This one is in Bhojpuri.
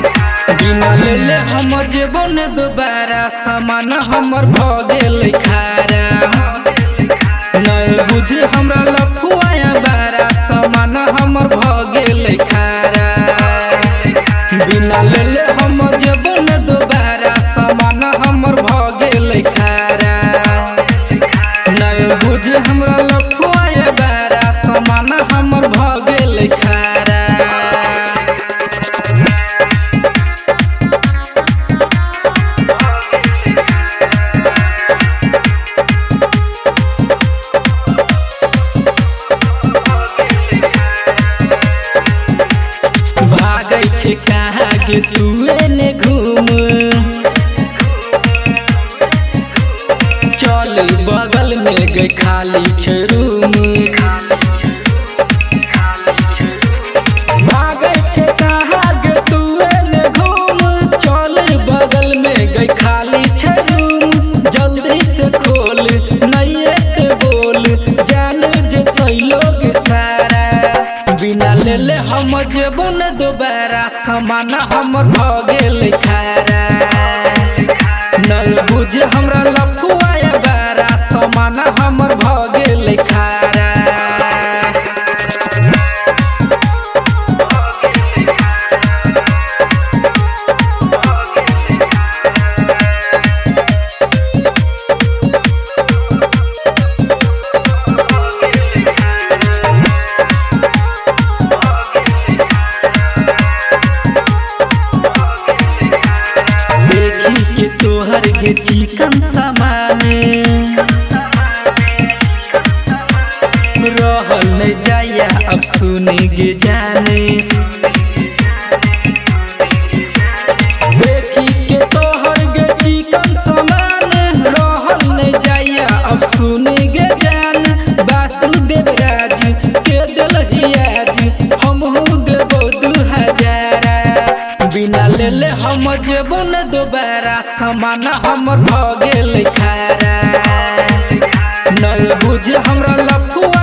ले हम जेबो ने दोबारा सामान हमर भ गेल खारा नहीं बुझे हमरा लफुआ बारा सामान हमर भ गेल खारा बिना ले हम जेबो ने दोबारा सामान हमर भ गेल खारा नहीं बुझे हमरा लफुआ बारा सामान हमर भ गेल खारा कहाँ के तू एने घूम चल बगल में गई खाली रूम भागे छे कहाँ के तू एने घूम चल बगल में गई खाली रूम जल्दी से खोल नहीं एते बोल जान जे लोग सारा बिना ले हम जेबो न दोबारा सामान हमर भ गेल खारा नहीं बुझे हमरा लफुआ बारा सामान हमर भ गेल खारा तोहर के चिकन सामान रहल नहीं जाया अब सुने गे जाने देखी के तोहर के चिकन सामान रहल नहीं जाया अब सुने गे जान वासुदेव राज के दिलहियाज हमहू देबो 2000 बिना ले हम जेबो न दोबारा सामान हमर भ गेल खारा नहीं बुझे हमरा लफुआ